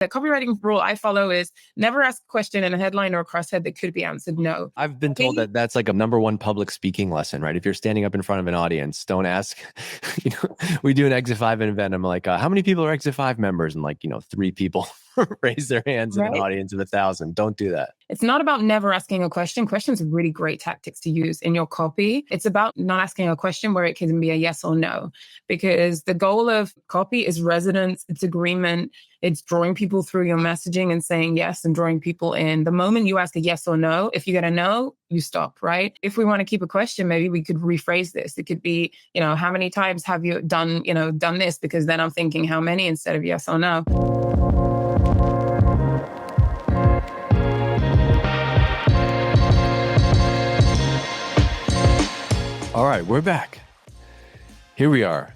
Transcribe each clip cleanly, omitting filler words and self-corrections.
The copywriting rule I follow is never ask a question in a headline or a crosshead that could be answered no. I've been told that that's like a number one public speaking lesson, right? If you're standing up in front of an audience, don't ask. We do an Exit 5 event. I'm like, how many people are Exit 5 members? And 3 people raise their hands in an audience of 1,000. Don't do that. It's not about never asking a question. Questions are really great tactics to use in your copy. It's about not asking a question where it can be a yes or no, because the goal of copy is resonance, it's agreement, it's drawing people through your messaging and saying yes and drawing people in. The moment you ask a yes or no, if you get a no, you stop, right? If we want to keep a question, maybe we could rephrase this. It could be, how many times have you done this? Because then I'm thinking how many instead of yes or no. All right, we're back. Here we are,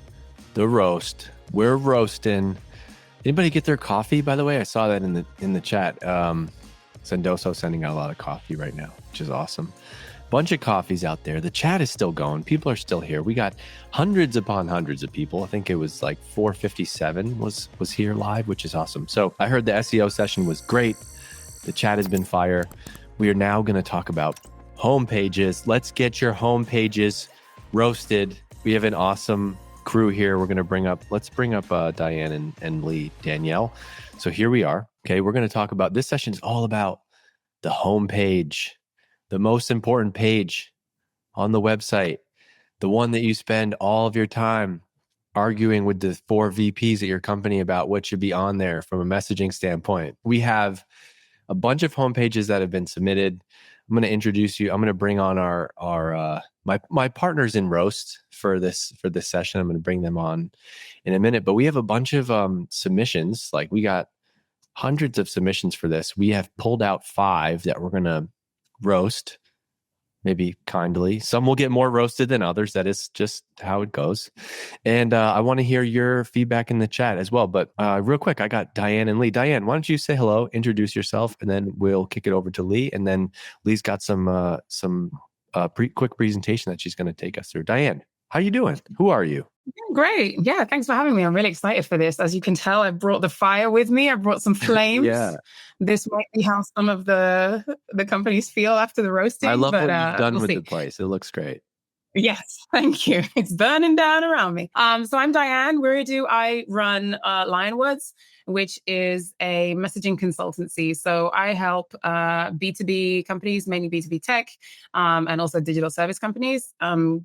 the roast. We're roasting. Anybody get their coffee, by the way? I saw that in the chat. Sendoso sending out a lot of coffee right now, which is awesome. Bunch of coffees out there. The chat is still going. People are still here. We got hundreds upon hundreds of people. I think it was like 457 was here live, which is awesome. So I heard the SEO session was great. The chat has been fire. We are now going to talk about home pages. Let's get your home pages roasted. We have an awesome crew here. We're going to bring up Diane and Lee, Danielle. So here we are. Okay. We're going to talk about, this session is all about the home page, the most important page on the website, the one that you spend all of your time arguing with the 4 VPs at your company about what should be on there from a messaging standpoint. We have a bunch of home pages that have been submitted. I'm going to introduce you. I'm going to bring on my partners in roast for this session. I'm going to bring them on in a minute, but we have a bunch of submissions. Like, we got hundreds of submissions for this. We have pulled out 5 that we're going to roast, maybe kindly. Some will get more roasted than others. That is just how it goes. And I want to hear your feedback in the chat as well. But real quick, I got Diane and Lee. Diane, why don't you say hello, introduce yourself, and then we'll kick it over to Lee. And then Lee's got some quick presentation that she's going to take us through. Diane, how you doing? Who are you? Great. Yeah, thanks for having me. I'm really excited for this. As you can tell, I brought the fire with me. I brought some flames. Yeah. This might be how some of the companies feel after the roasting. I love what you've done with the place. It looks great. Yes, thank you. It's burning down around me. So I'm Diane. Where do I run Lionwoods, which is a messaging consultancy. So I help B2B companies, mainly B2B tech, and also digital service companies,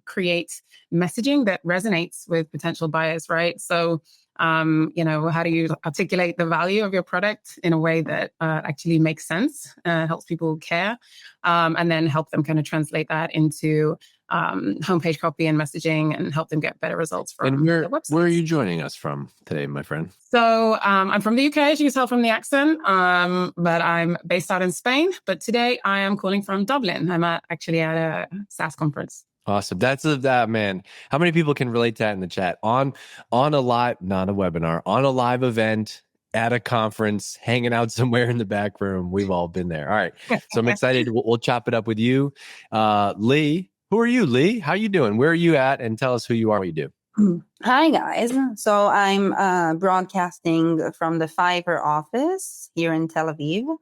create messaging that resonates with potential buyers, right? So how do you articulate the value of your product in a way that actually makes sense, helps people care, and then help them kind of translate that into homepage copy and messaging and help them get better results from their websites. Where are you joining us from today, my friend? So I'm from the UK, as you can tell from the accent, but I'm based out in Spain. But today I am calling from Dublin. I'm actually at a SaaS conference. Awesome. That's that, man. How many people can relate to that in the chat? On a live, not a webinar, on a live event, at a conference, hanging out somewhere in the back room. We've all been there. All right. So I'm excited. We'll chop it up with you. Lee, who are you, Lee? How you doing? Where are you at? And tell us who you are, what you do. Hi, guys. So I'm broadcasting from the Fiverr office here in Tel Aviv.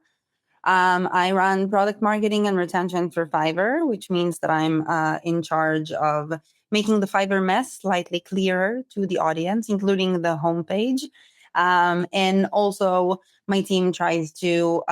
I run product marketing and retention for Fiverr, which means that I'm in charge of making the Fiverr mess slightly clearer to the audience, including the homepage. And also my team tries to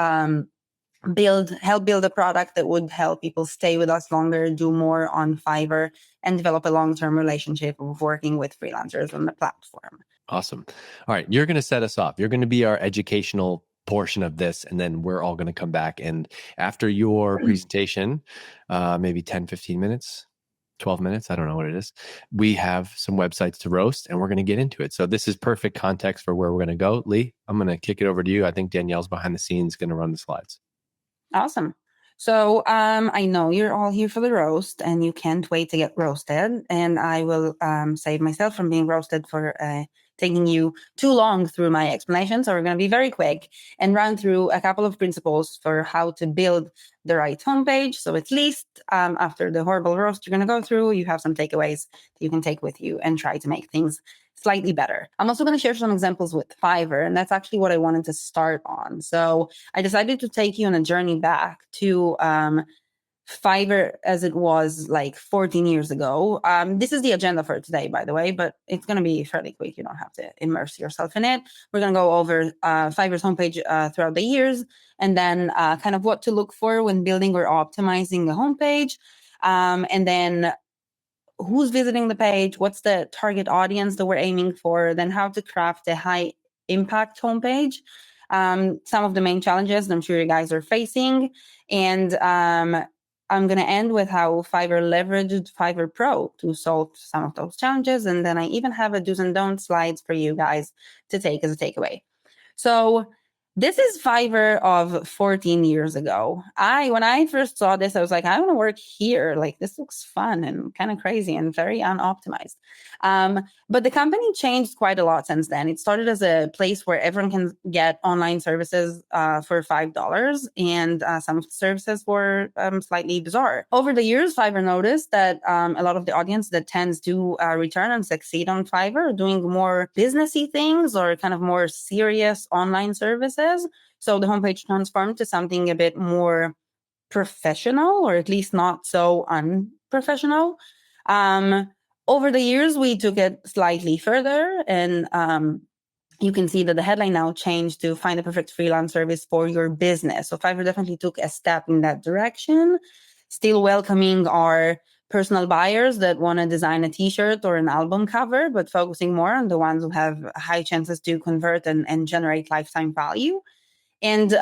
help build a product that would help people stay with us longer, do more on Fiverr, and develop a long-term relationship of working with freelancers on the platform. Awesome. All right. You're going to set us off. You're going to be our educational portion of this, and then we're all going to come back. And after your presentation, maybe 10, 15 minutes, 12 minutes, I don't know what it is, we have some websites to roast, and we're going to get into it. So this is perfect context for where we're going to go. Lee, I'm going to kick it over to you. I think Danielle's behind the scenes going to run the slides. Awesome. So I know you're all here for the roast, and you can't wait to get roasted. And I will save myself from being roasted for taking you too long through my explanation. So we're going to be very quick and run through a couple of principles for how to build the right homepage. So at least after the horrible roast you're going to go through, you have some takeaways that you can take with you and try to make things slightly better. I'm also going to share some examples with Fiverr, and that's actually what I wanted to start on. So I decided to take you on a journey back to Fiverr as it was like 14 years ago. This is the agenda for today, by the way, but it's going to be fairly quick. You don't have to immerse yourself in it. We're going to go over Fiverr's homepage throughout the years, and then kind of what to look for when building or optimizing the homepage. And then who's visiting the page, what's the target audience that we're aiming for, then how to craft a high impact homepage, some of the main challenges that I'm sure you guys are facing, and I'm going to end with how Fiverr leveraged Fiverr Pro to solve some of those challenges. And then I even have a do's and don'ts slides for you guys to take as a takeaway. So this is Fiverr of 14 years ago. When I first saw this, I was like, I want to work here. Like, this looks fun and kind of crazy and very unoptimized. But the company changed quite a lot since then. It started as a place where everyone can get online services for $5, and some of the services were slightly bizarre. Over the years, Fiverr noticed that a lot of the audience that tends to return and succeed on Fiverr are doing more businessy things or kind of more serious online services. So the homepage transformed to something a bit more professional, or at least not so unprofessional. Over the years, we took it slightly further, and you can see that the headline now changed to find the perfect freelance service for your business. So Fiverr definitely took a step in that direction, still welcoming our personal buyers that want to design a t-shirt or an album cover, but focusing more on the ones who have high chances to convert and generate lifetime value. And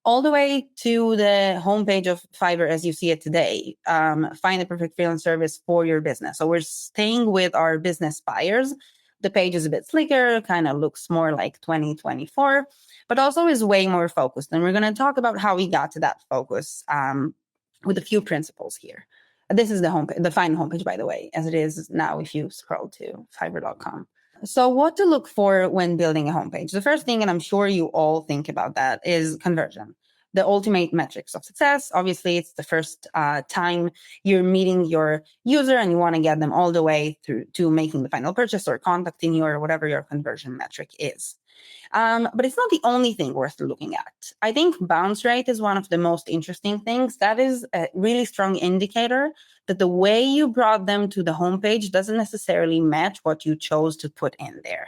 all the way to the homepage of Fiverr as you see it today, find the perfect freelance service for your business. So we're staying with our business buyers. The page is a bit slicker, kind of looks more like 2024, but also is way more focused. And we're going to talk about how we got to that focus with a few principles here. This is the homepage, the final homepage, by the way, as it is now if you scroll to fiverr.com. So what to look for when building a homepage? The first thing, and I'm sure you all think about that, is conversion. The ultimate metrics of success. Obviously, it's the first time you're meeting your user and you want to get them all the way through to making the final purchase or contacting you or whatever your conversion metric is. But it's not the only thing worth looking at. I think bounce rate is one of the most interesting things. That is a really strong indicator that the way you brought them to the homepage doesn't necessarily match what you chose to put in there.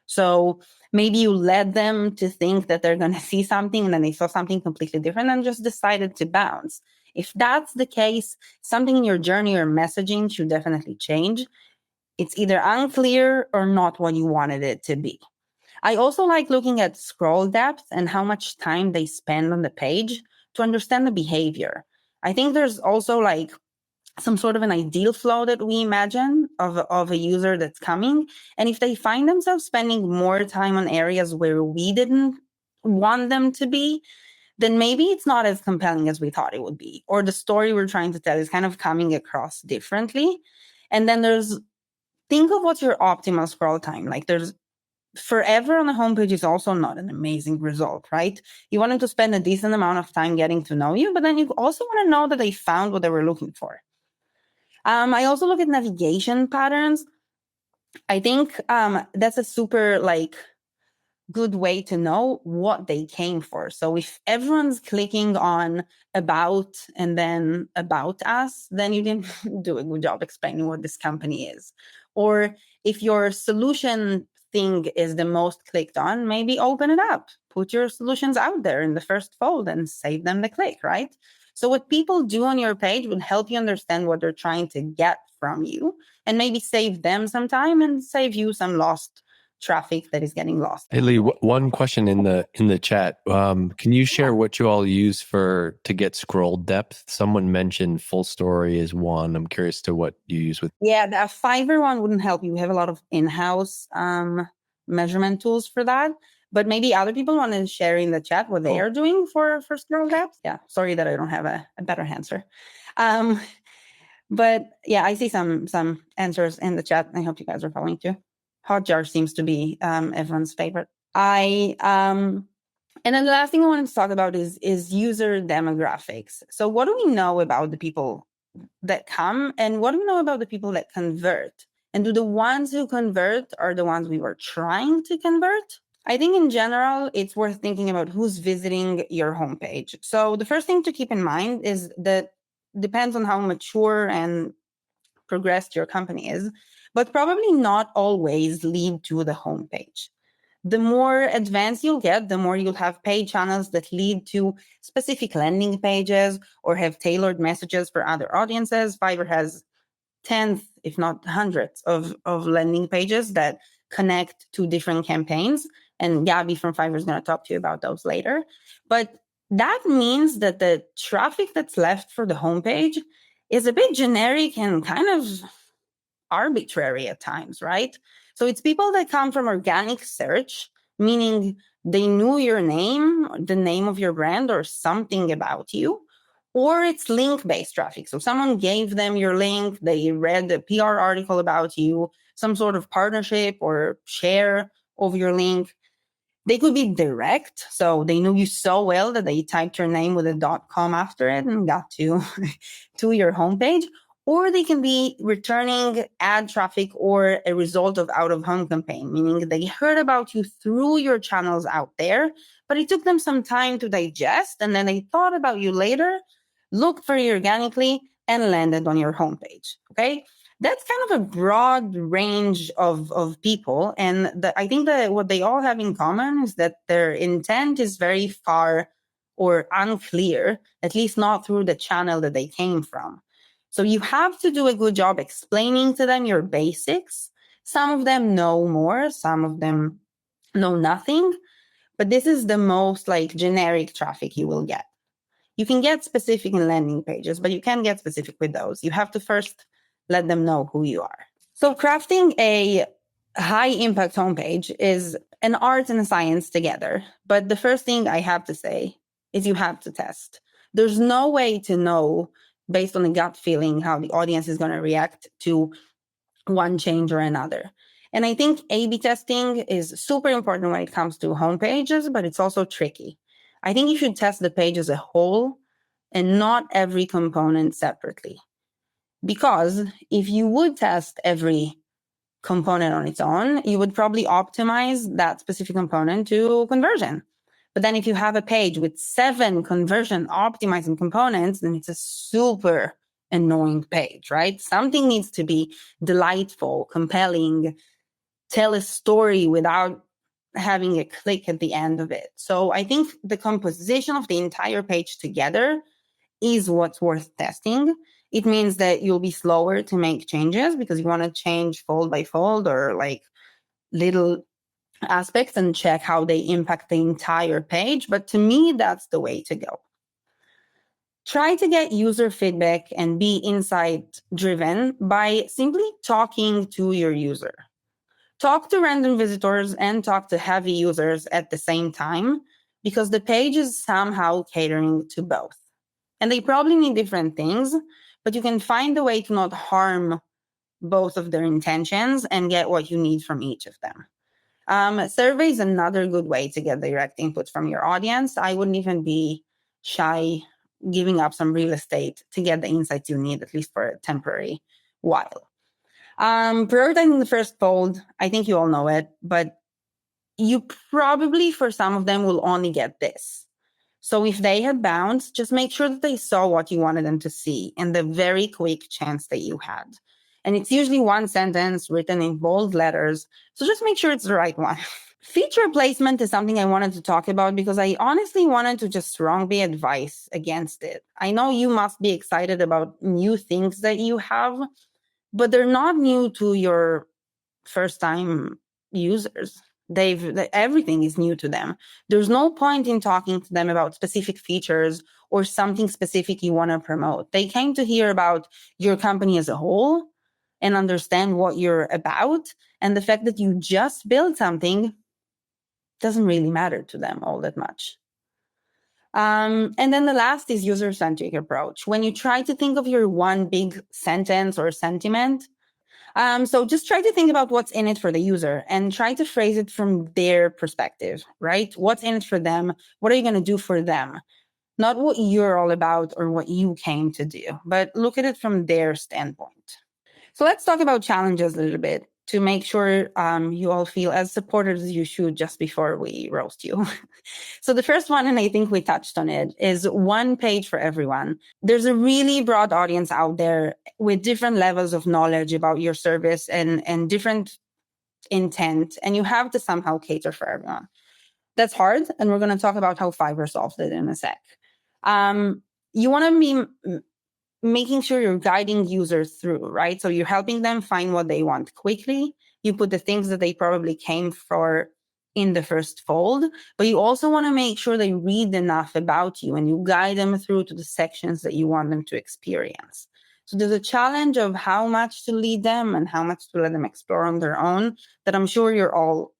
So maybe you led them to think that they're going to see something and then they saw something completely different and just decided to bounce. If that's the case, something in your journey or messaging should definitely change. It's either unclear or not what you wanted it to be. I also like looking at scroll depth and how much time they spend on the page to understand the behavior. I think there's also like some sort of an ideal flow that we imagine of a user that's coming. And if they find themselves spending more time on areas where we didn't want them to be, then maybe it's not as compelling as we thought it would be, or the story we're trying to tell is kind of coming across differently. And then think of what's your optimal scroll time. Like there's forever on a homepage is also not an amazing result, right? You want them to spend a decent amount of time getting to know you, but then you also want to know that they found what they were looking for. I also look at navigation patterns. I think that's a super good way to know what they came for. So if everyone's clicking on about and then about us, then you didn't do a good job explaining what this company is. Or if your solution thing is the most clicked on, maybe open it up, put your solutions out there in the first fold and save them the click, right? So what people do on your page will help you understand what they're trying to get from you and maybe save them some time and save you some lost traffic that is getting lost. Hey Lee, one question in the chat. Can you share what you all use to get scroll depth? Someone mentioned full story is one. I'm curious to what you use with. Yeah, the Fiverr one wouldn't help you. We have a lot of in-house measurement tools for that. But maybe other people want to share in the chat what they are doing for scroll depth. Yeah, sorry that I don't have a better answer. But yeah, I see some answers in the chat. I hope you guys are following too. Hotjar seems to be everyone's favorite. And then the last thing I wanted to talk about is user demographics. So what do we know about the people that come and what do we know about the people that convert? And do the ones who convert are the ones we were trying to convert? I think in general, it's worth thinking about who's visiting your homepage. So the first thing to keep in mind is that depends on how mature and progressed your company is, but probably not always lead to the homepage. The more advanced you'll get, the more you'll have paid channels that lead to specific landing pages or have tailored messages for other audiences. Fiverr has tens, if not hundreds, of landing pages that connect to different campaigns. And Gabby from Fiverr is going to talk to you about those later. But that means that the traffic that's left for the homepage is a bit generic and kind of arbitrary at times, right? So it's people that come from organic search, meaning they knew your name, the name of your brand, or something about you, or it's link-based traffic. So someone gave them your link, they read a PR article about you, some sort of partnership or share of your link. They could be direct, so they knew you so well that they typed your name with a .com after it and got to, to your homepage. Or they can be returning ad traffic or a result of out-of-home campaign, meaning they heard about you through your channels out there, but it took them some time to digest, and then they thought about you later, looked for you organically, and landed on your homepage, okay? That's kind of a broad range of people. And I think that what they all have in common is that their intent is very far or unclear, at least not through the channel that they came from. So you have to do a good job explaining to them your basics. Some of them know more, some of them know nothing, but this is the most like generic traffic you will get. You can get specific in landing pages, but you can't get specific with those. You have to first let them know who you are. So crafting a high impact homepage is an art and a science together. But the first thing I have to say is you have to test. There's no way to know based on a gut feeling how the audience is going to react to one change or another. And I think A/B testing is super important when it comes to homepages, but it's also tricky. I think you should test the page as a whole and not every component separately. Because if you would test every component on its own, you would probably optimize that specific component to conversion. But then if you have a page with 7 conversion optimizing components, then it's a super annoying page, right? Something needs to be delightful, compelling, tell a story without having a click at the end of it. So I think the composition of the entire page together is what's worth testing. It means that you'll be slower to make changes because you want to change fold by fold or like little aspects and check how they impact the entire page. But to me, that's the way to go. Try to get user feedback and be insight driven by simply talking to your user. Talk to random visitors and talk to heavy users at the same time because the page is somehow catering to both. And they probably need different things, but you can find a way to not harm both of their intentions and get what you need from each of them. Survey is another good way to get direct input from your audience. I wouldn't even be shy giving up some real estate to get the insights you need, at least for a temporary while. Prioritizing the first fold, I think you all know it, but you probably, for some of them, will only get this. So if they had bounced, just make sure that they saw what you wanted them to see and the very quick chance that you had. And it's usually one sentence written in bold letters. So just make sure it's the right one. Feature placement is something I wanted to talk about because I honestly wanted to just strongly advise against it. I know you must be excited about new things that you have, but they're not new to your first-time users. Everything is new to them. There's no point in talking to them about specific features or something specific you want to promote. They came to hear about your company as a whole and understand what you're about. And the fact that you just built something doesn't really matter to them all that much. And then the last is user-centric approach. When you try to think of your one big sentence or sentiment, so just try to think about what's in it for the user and try to phrase it from their perspective, right? What's in it for them? What are you going to do for them? Not what you're all about or what you came to do, but look at it from their standpoint. So let's talk about challenges a little bit to make sure you all feel as supported as you should just before we roast you. So the first one, and I think we touched on it, is one page for everyone. There's a really broad audience out there with different levels of knowledge about your service and different intent, and you have to somehow cater for everyone. That's hard, and we're going to talk about how Fiverr solves it in a sec. You want to be making sure you're guiding users through, right? So you're helping them find what they want quickly. You put the things that they probably came for in the first fold, but you also want to make sure they read enough about you and you guide them through to the sections that you want them to experience. So there's a challenge of how much to lead them and how much to let them explore on their own that I'm sure you're all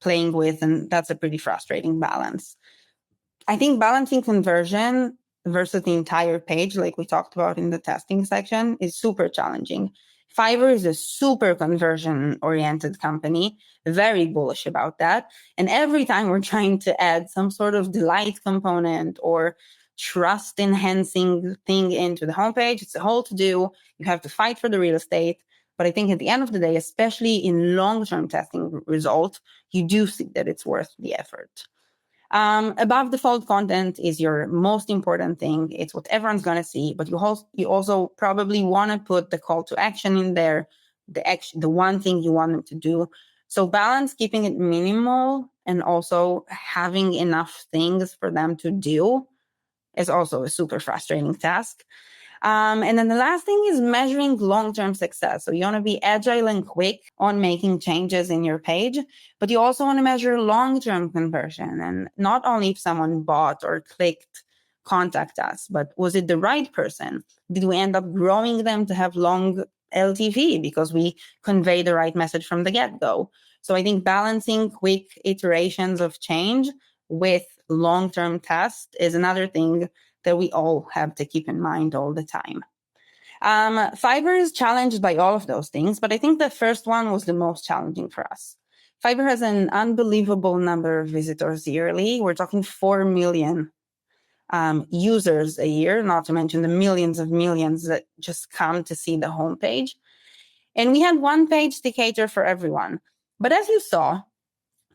playing with, and that's a pretty frustrating balance. I think balancing conversion versus the entire page, like we talked about in the testing section, is super challenging. Fiverr is a super conversion-oriented company, very bullish about that. And every time we're trying to add some sort of delight component or trust-enhancing thing into the homepage, it's a whole to-do. You have to fight for the real estate. But I think at the end of the day, especially in long-term testing results, you do see that it's worth the effort. Above default content is your most important thing. It's what everyone's going to see, but you also probably want to put the call to action in there, the one thing you want them to do. So balance keeping it minimal and also having enough things for them to do is also a super frustrating task. And then the last thing is measuring long-term success. So you want to be agile and quick on making changes in your page, but you also want to measure long-term conversion. And not only if someone bought or clicked, contact us, but was it the right person? Did we end up growing them to have long LTV because we convey the right message from the get-go? So I think balancing quick iterations of change with long-term tests is another thing that we all have to keep in mind all the time. Fiverr is challenged by all of those things, but I think the first one was the most challenging for us. Fiverr has an unbelievable number of visitors yearly. We're talking 4 million users a year, not to mention the millions that just come to see the homepage. And we had one page to cater for everyone. But as you saw,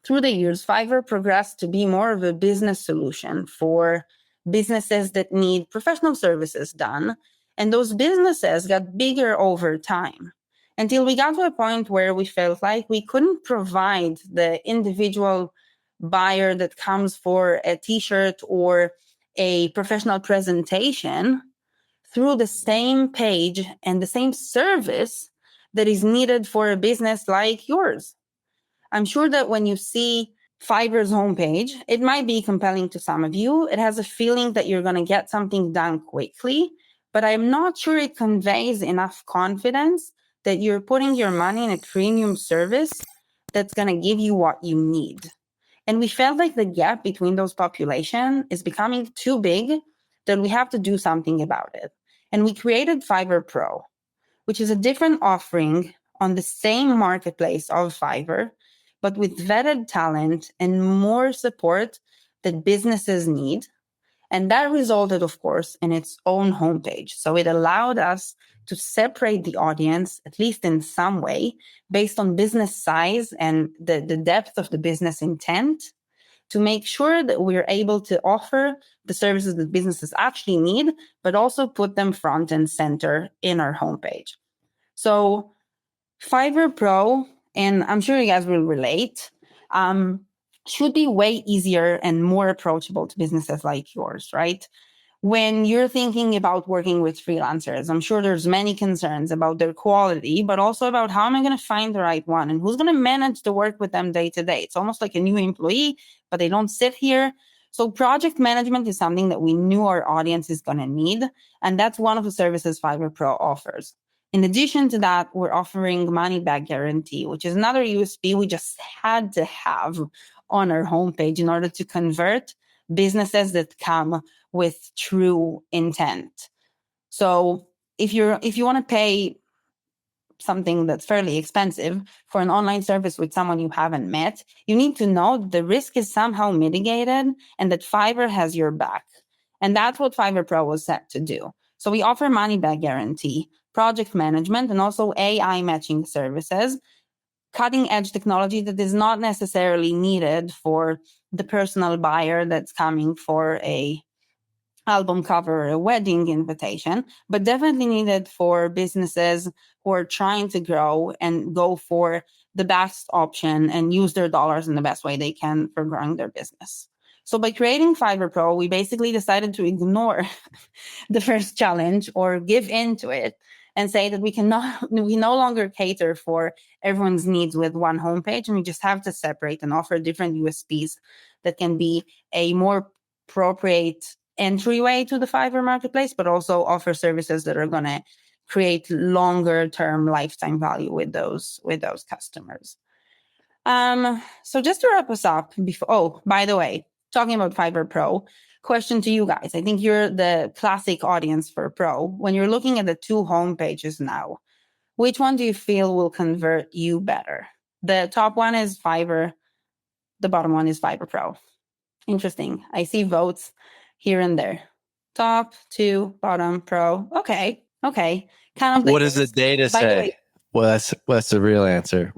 through the years, Fiverr progressed to be more of a business solution for businesses that need professional services done. And those businesses got bigger over time until we got to a point where we felt like we couldn't provide the individual buyer that comes for a t-shirt or a professional presentation through the same page and the same service that is needed for a business like yours. I'm sure that when you see Fiverr's homepage, it might be compelling to some of you. It has a feeling that you're going to get something done quickly, but I'm not sure it conveys enough confidence that you're putting your money in a premium service that's going to give you what you need. And we felt like the gap between those populations is becoming too big that we have to do something about it. And we created Fiverr Pro, which is a different offering on the same marketplace of Fiverr, but with vetted talent and more support that businesses need. And that resulted, of course, in its own homepage. So it allowed us to separate the audience, at least in some way, based on business size and the depth of the business intent, to make sure that we're able to offer the services that businesses actually need, but also put them front and center in our homepage. So Fiverr Pro, and I'm sure you guys will relate, should be way easier and more approachable to businesses like yours, right? When you're thinking about working with freelancers, I'm sure there's many concerns about their quality, but also about how am I going to find the right one and who's going to manage to work with them day to day. It's almost like a new employee, but they don't sit here. So project management is something that we knew our audience is going to need. And that's one of the services Fiverr Pro offers. In addition to that, we're offering money back guarantee, which is another USP we just had to have on our homepage in order to convert businesses that come with true intent. So if you want to pay something that's fairly expensive for an online service with someone you haven't met, you need to know that the risk is somehow mitigated and that Fiverr has your back. And that's what Fiverr Pro was set to do. So we offer money back guarantee project management, and also AI matching services, cutting edge technology that is not necessarily needed for the personal buyer that's coming for a album cover or a wedding invitation, but definitely needed for businesses who are trying to grow and go for the best option and use their dollars in the best way they can for growing their business. So by creating Fiverr Pro, we basically decided to ignore the first challenge or give in to it and say that we no longer cater for everyone's needs with one homepage, and we just have to separate and offer different USPs that can be a more appropriate entryway to the Fiverr marketplace, but also offer services that are going to create longer term lifetime value with those customers. So just to wrap us up, by the way, talking about Fiverr Pro, question to you guys. I think you're the classic audience for Pro. When you're looking at the two homepages now, which one do you feel will convert you better? The top one is Fiverr. The bottom one is Fiverr Pro. Interesting. I see votes here and there. Top, two, bottom, Pro. Okay. Kind of. What does the data say? Well, that's the real answer.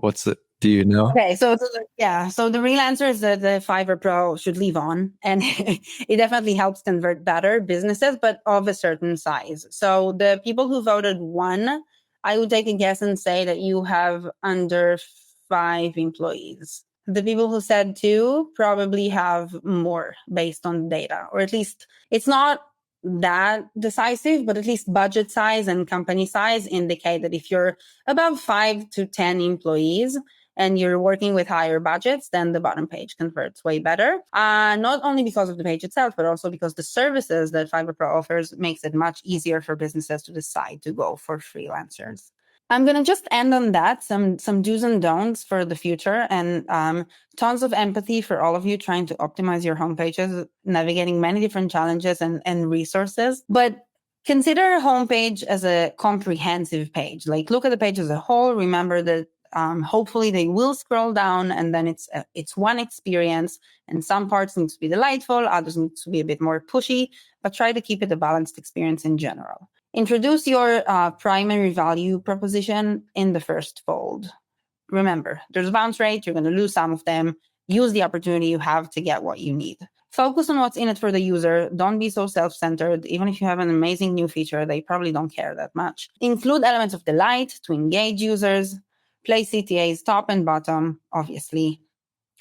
Do you know? Okay, so the real answer is that the Fiverr Pro should leave on, and it definitely helps convert better businesses, but of a certain size. So the people who voted 1, I would take a guess and say that you have under 5 employees. The people who said 2 probably have more based on data, or at least it's not that decisive, but at least budget size and company size indicate that if you're above 5 to 10 employees and you're working with higher budgets, then the bottom page converts way better. Not only because of the page itself, but also because the services that Fiverr Pro offers makes it much easier for businesses to decide to go for freelancers. I'm going to just end on that, some do's and don'ts for the future, and tons of empathy for all of you trying to optimize your homepages, navigating many different challenges and resources. But consider a homepage as a comprehensive page. Like, look at the page as a whole. Remember that hopefully they will scroll down, and then it's one experience, and some parts need to be delightful, others need to be a bit more pushy, but try to keep it a balanced experience in general. Introduce your primary value proposition in the first fold. Remember, there's a bounce rate, you're going to lose some of them. Use the opportunity you have to get what you need. Focus on what's in it for the user. Don't be so self-centered. Even if you have an amazing new feature, they probably don't care that much. Include elements of delight to engage users. Place CTAs top and bottom, obviously,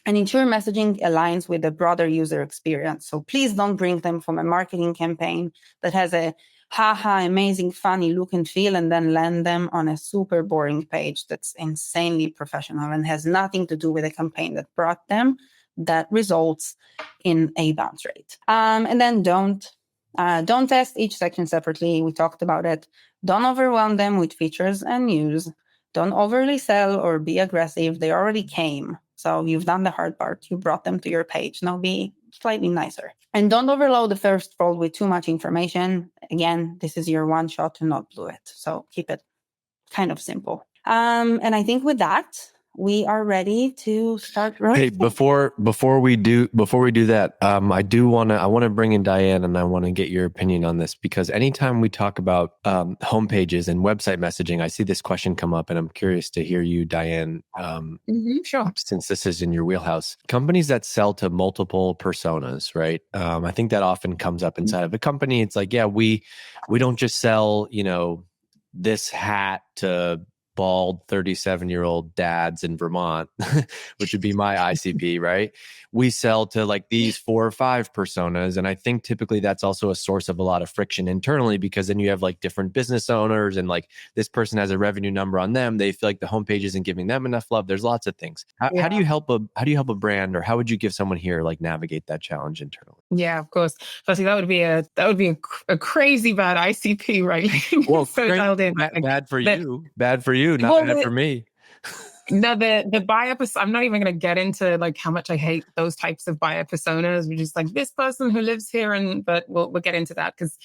and ensure messaging aligns with the broader user experience. So please don't bring them from a marketing campaign that has a amazing, funny look and feel, and then land them on a super boring page that's insanely professional and has nothing to do with a campaign that brought them, that results in a bounce rate. And then don't test each section separately. We talked about it. Don't overwhelm them with features and news. Don't overly sell or be aggressive. They already came. So you've done the hard part. You brought them to your page. Now be slightly nicer. And don't overload the first fold with too much information. Again, this is your one shot to not blow it. So keep it kind of simple. And I think with that, we are ready to start roasting. Hey, before we do that, I want to bring in Diane, and I want to get your opinion on this, because anytime we talk about homepages and website messaging, I see this question come up, and I'm curious to hear you, Diane. Sure. Since this is in your wheelhouse, companies that sell to multiple personas, right? I think that often comes up inside of a company. It's like, yeah, we don't just sell, this hat to bald 37-year-old dads in Vermont, which would be my ICP, right? We sell to like these 4 or 5 personas. And I think typically that's also a source of a lot of friction internally, because then you have like different business owners, and like this person has a revenue number on them. They feel like the homepage isn't giving them enough love. There's lots of things. How do you help a brand, or how would you give someone here like navigate that challenge internally? Yeah, of course. Firstly, that would be a crazy bad ICP, right? Well, so dialed in. Bad for you. Bad for you, not bad for me. No, the buyer persona, I'm not even going to get into like how much I hate those types of buyer personas. We're just like this person who lives here, but we'll get into that, because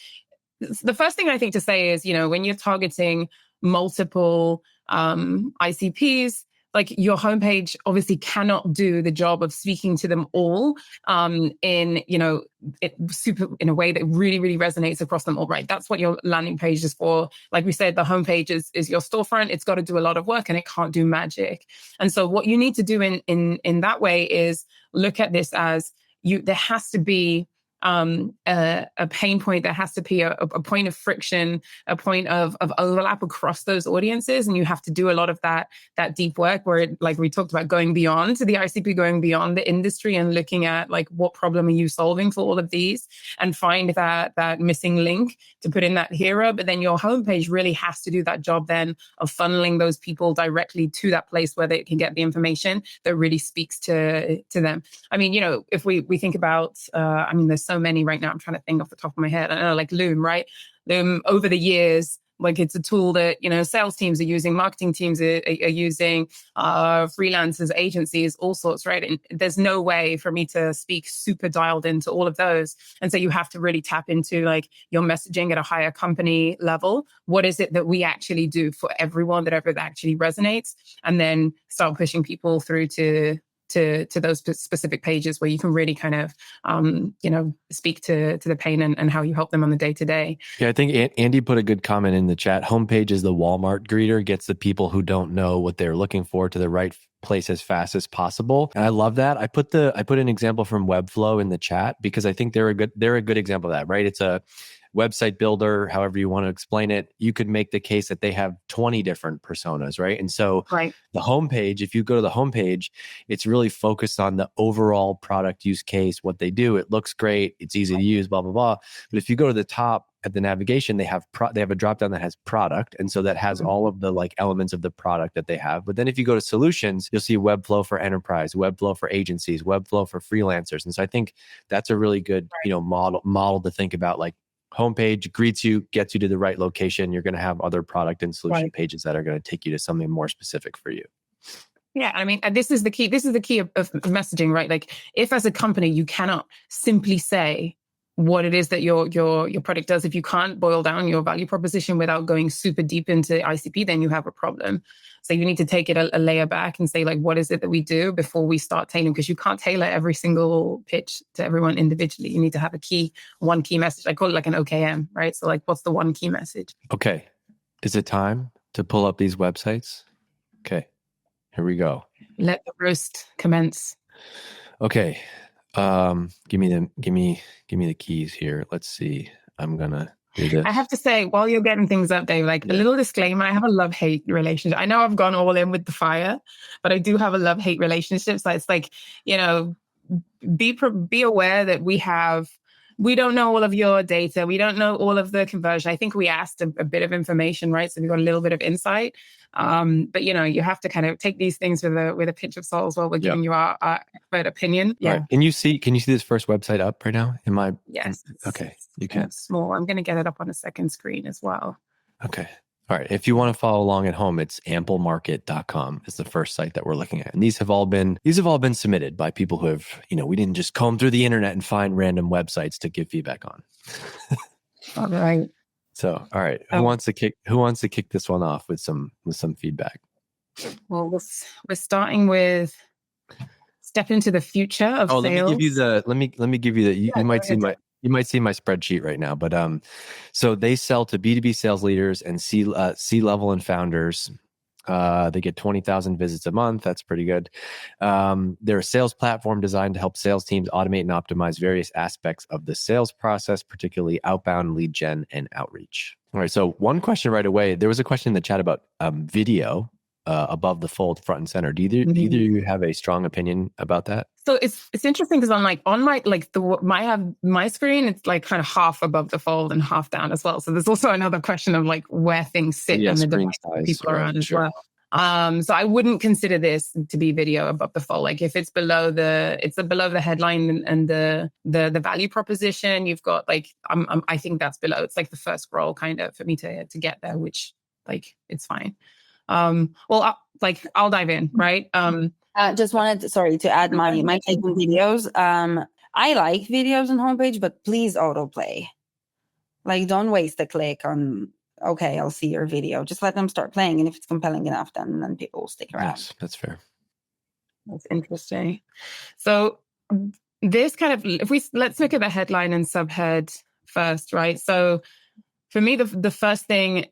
the first thing I think to say is, when you're targeting multiple ICPs, like your homepage obviously cannot do the job of speaking to them all in, you know, in a way that really, really resonates across them all, right? That's what your landing page is for. Like we said, the homepage is your storefront. It's got to do a lot of work and it can't do magic. And so what you need to do in that way is look at this as there has to be a pain point. There has to be a point of friction, a point of overlap across those audiences. And you have to do a lot of that deep work where, like we talked about, going beyond to the ICP, going beyond the industry and looking at like, what problem are you solving for all of these, and find that missing link to put in that hero. But then your homepage really has to do that job then of funneling those people directly to that place where they can get the information that really speaks to them. I mean, you know, if we think about, I mean, there's so many right now. I'm trying to think off the top of my head. I know, like Loom, right? Loom over the years, like it's a tool that, you know, sales teams are using, marketing teams are using, freelancers, agencies, all sorts, right? And there's no way for me to speak super dialed into all of those. And so you have to really tap into like your messaging at a higher company level. What is it that we actually do for everyone that ever actually resonates? And then start pushing people through to those specific pages where you can really kind of, you know, speak to the pain and how you help them on the day to day. Yeah, I think Andy put a good comment in the chat. Homepage is the Walmart greeter, gets the people who don't know what they're looking for to the right place as fast as possible. And I love that. I put an example from Webflow in the chat because I think they're a good example of that, right? It's a website builder, however you want to explain it. You could make the case that they have 20 different personas, right? And so the homepage, if you go to the homepage, it's really focused on the overall product use case, what they do. It looks great. It's easy to use, blah, blah, blah. But if you go to the top at the navigation, they have a drop down that has product. And so that has all of the like elements of the product that they have. But then if you go to solutions, you'll see Webflow for enterprise, Webflow for agencies, Webflow for freelancers. And so I think that's a really good, you know, model to think about. Like, homepage greets you, gets you to the right location. You're going to have other product and solution pages that are going to take you to something more specific for you. Yeah, I mean, this is the key. This is the key of messaging, right? Like, if as a company you cannot simply say what it is that your product does, if you can't boil down your value proposition without going super deep into ICP, then you have a problem. So you need to take it a layer back and say, like, what is it that we do before we start tailoring? Because you can't tailor every single pitch to everyone individually. You need to have one key message. I call it like an OKM, right? So like, what's the one key message? Okay. Is it time to pull up these websites? Okay. Here we go. Let the roast commence. Okay. Give me the keys here. Let's see. I'm gonna do this. I have to say, while you're getting things up, Dave, like a little disclaimer, I have a love-hate relationship. I know I've gone all in with the fire, but I do have a love-hate relationship. So it's like, you know, be aware that we don't know all of your data. We don't know all of the conversion. I think we asked a bit of information, right? So we got a little bit of insight. But you know, you have to kind of take these things with a pinch of salt as well. We're giving you our expert opinion. Yeah. Right. Can you see this first website up right now? Yes. Okay. You can. It's small. I'm going to get it up on a second screen as well. Okay. All right. If you want to follow along at home, it's amplemarket.com is the first site that we're looking at. And these have all been submitted by people who have, you know, we didn't just comb through the internet and find random websites to give feedback on. All right. So, all right. Who wants to kick this one off with some feedback? Well, we're starting with step into the future of sales. Let me give you the you might see my spreadsheet right now, but so they sell to B2B sales leaders and C-level and founders. They get 20,000 visits a month. That's pretty good. They're a sales platform designed to help sales teams automate and optimize various aspects of the sales process, particularly outbound lead gen and outreach. All right. So one question right away. There was a question in the chat about video above the fold, front and center. Do either of you have a strong opinion about that? So it's interesting because my screen, it's like kind of half above the fold and half down as well. So there's also another question of like where things sit and the device people are on as well. So I wouldn't consider this to be video above the fold. Like if it's below the headline and the value proposition, you've got like I think that's below. It's like the first scroll kind of for me to get there, which like it's fine. I'll dive in, right? Just wanted to add my take on videos. I like videos on homepage, but please autoplay. Like, don't waste a click on okay, I'll see your video. Just let them start playing. And if it's compelling enough, then people will stick around. Yes, that's fair. That's interesting. So this kind of, let's look at the headline and subhead first, right? So for me, the first thing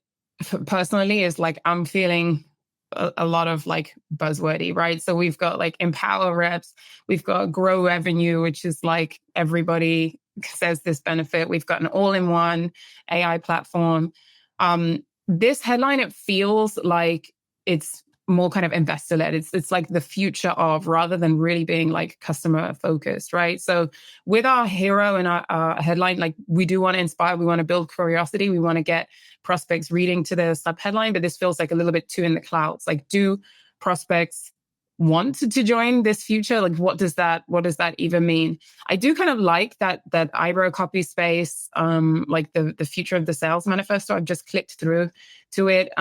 personally is like, I'm feeling a lot of like buzzwordy, right? So we've got like empower reps, we've got grow revenue, which is like everybody says this benefit. We've got an all-in-one AI platform. This headline, it feels like it's more kind of investor led. It's like the future of, rather than really being like customer focused, right? So with our hero and our headline, like we do want to inspire, we want to build curiosity, we want to get prospects reading to the sub headline, but this feels like a little bit too in the clouds. Like, do prospects want to join this future? Like, what does that even mean? I do kind of like that eyebrow copy space, like the future of the sales manifesto. I've just clicked through to it.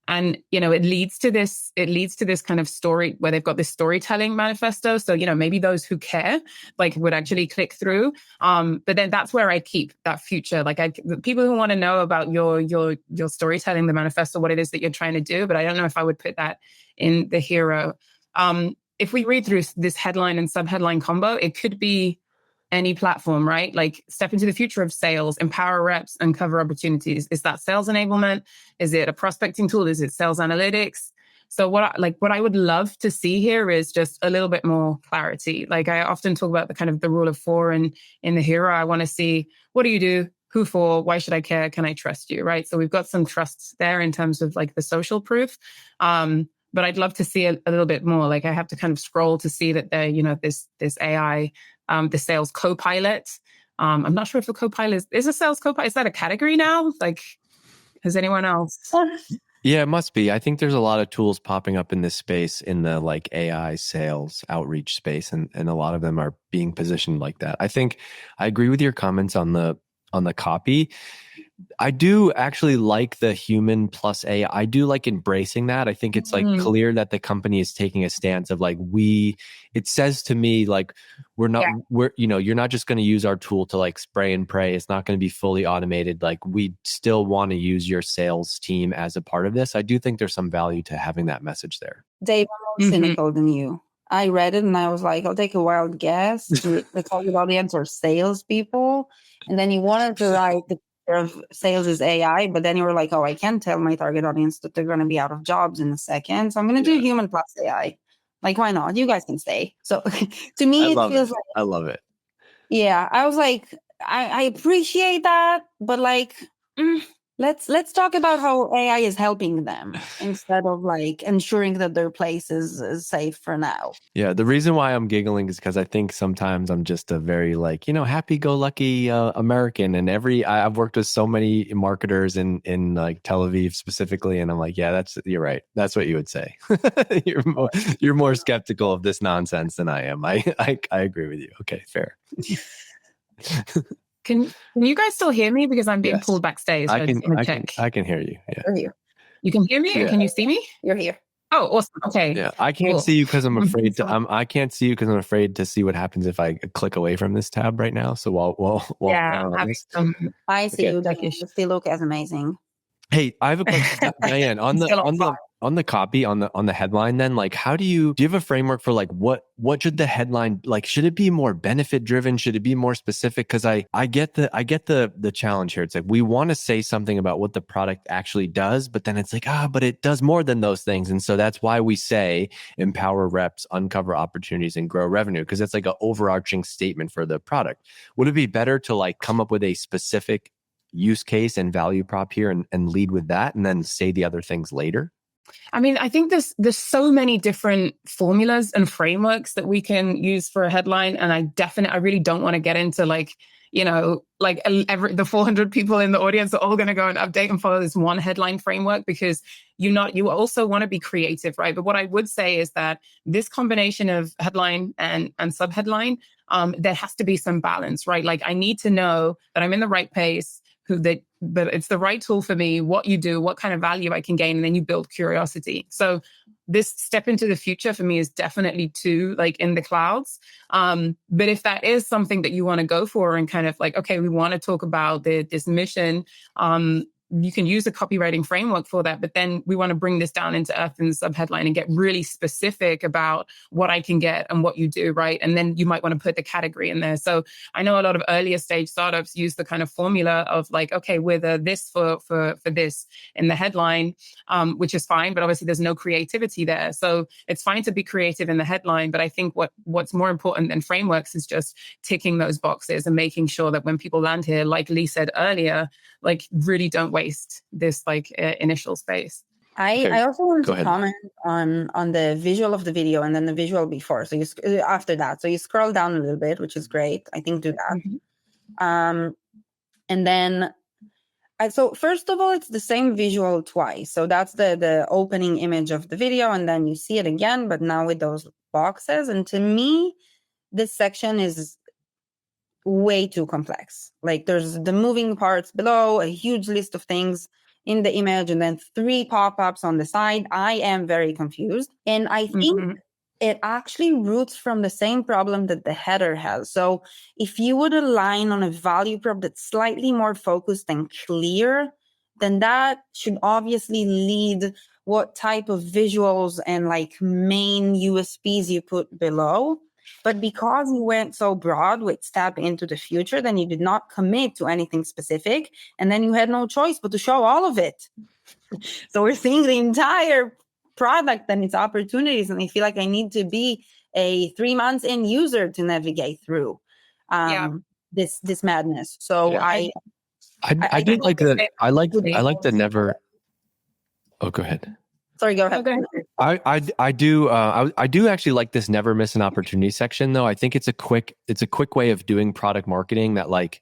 And, it leads to this kind of story where they've got this storytelling manifesto. So, maybe those who care, like, would actually click through. But then that's where I keep that future. Like, the people who want to know about your storytelling, the manifesto, what it is that you're trying to do. But I don't know if I would put that in the hero. If we read through this headline and subheadline combo, it could be any platform, right? Like, step into the future of sales, empower reps, uncover opportunities. Is that sales enablement? Is it a prospecting tool? Is it sales analytics? So what I would love to see here is just a little bit more clarity. Like, I often talk about the rule of 4 in the hero. I want to see, what do you do? Who for? Why should I care? Can I trust you? Right? So we've got some trust there in terms of like the social proof. But I'd love to see a little bit more. Like, I have to kind of scroll to see that there, this AI, the sales copilot. I'm not sure if a copilot is a sales copilot. Is that a category now? Like, has anyone else? Yeah, it must be. I think there's a lot of tools popping up in this space, in the like AI sales outreach space, and a lot of them are being positioned like that. I think I agree with your comments on the copy. I do actually like the human plus AI. I do like embracing that. I think it's like clear that the company is taking a stance of like, it says to me, like, you're not just going to use our tool to like spray and pray. It's not going to be fully automated. Like, we still want to use your sales team as a part of this. I do think there's some value to having that message there. Dave, I'm more cynical than you. I read it and I was like, I'll take a wild guess. The target audience are salespeople. And then you wanted to write the of sales is AI, but then you were like, oh, I can't tell my target audience that they're going to be out of jobs in a second. So I'm going to do human plus AI. Like, why not? You guys can stay. So to me, it feels like, I love it. Yeah. I was like, I appreciate that, but like, let's talk about how AI is helping them instead of like ensuring that their place is safe for now. Yeah, the reason why I'm giggling is because I think sometimes I'm just a very like, happy-go-lucky American, and I've worked with so many marketers in like Tel Aviv specifically, and I'm like, yeah, you're right. That's what you would say. You're more skeptical of this nonsense than I am. I agree with you. Okay, fair. Can you guys still hear me? Because I'm being pulled backstage. I can hear you. Yeah. You're here. You can hear me? Yeah. Can you see me? You're here. Oh, awesome. Okay. Yeah. I can't see you because I'm afraid to. I can't see you because I'm afraid to see what happens if I click away from this tab right now. So while I see you. That you still look as amazing. Hey, I have a question, Diane, on the copy, on the headline. Then, like, do you have a framework for like what should the headline, like, should it be more benefit driven? Should it be more specific? Because I get the challenge here. It's like, we want to say something about what the product actually does, but then it's like, but it does more than those things. And so that's why we say empower reps, uncover opportunities, and grow revenue, because it's like an overarching statement for the product. Would it be better to like come up with a specific use case and value prop here and lead with that, and then say the other things later? I mean, I think there's so many different formulas and frameworks that we can use for a headline, and I really don't want to get into like, the 400 people in the audience are all going to go and update and follow this one headline framework, because you also want to be creative, right? But what I would say is that this combination of headline and subheadline, there has to be some balance, right? Like, I need to know that I'm in the right place, that it's the right tool for me, what you do, what kind of value I can gain, and then you build curiosity. So this step into the future for me is definitely too like in the clouds. But if that is something that you want to go for and kind of like, okay, we want to talk about this mission, you can use a copywriting framework for that, but then we want to bring this down into earth in the subheadline and get really specific about what I can get and what you do, right? And then you might want to put the category in there. So I know a lot of earlier stage startups use the kind of formula of like, okay, we're the this for this in the headline, which is fine, but obviously there's no creativity there. So it's fine to be creative in the headline, but I think what's more important than frameworks is just ticking those boxes and making sure that when people land here, like Lee said earlier, like really don't waste this like initial space. I also want to comment on the visual of the video and then the visual before. So after that, so you scroll down a little bit, which is great. I think do that. Mm-hmm. And then, so first of all, it's the same visual twice. So that's the opening image of the video, and then you see it again, but now with those boxes. And to me, this section is way too complex. Like there's the moving parts below, a huge list of things in the image, and then 3 pop-ups on the side. I am very confused. And I think it actually roots from the same problem that the header has. So if you would align on a value prop that's slightly more focused and clear, then that should obviously lead what type of visuals and like main USPs you put below. But because you went so broad with step into the future, then you did not commit to anything specific. And then you had no choice but to show all of it. So we're seeing the entire product and its opportunities. And I feel like I need to be a 3 months in user to navigate through this madness. So I did like the, I like the never. Oh, go ahead. Sorry, go ahead. I do actually like this never miss an opportunity section though. I think it's a quick way of doing product marketing that like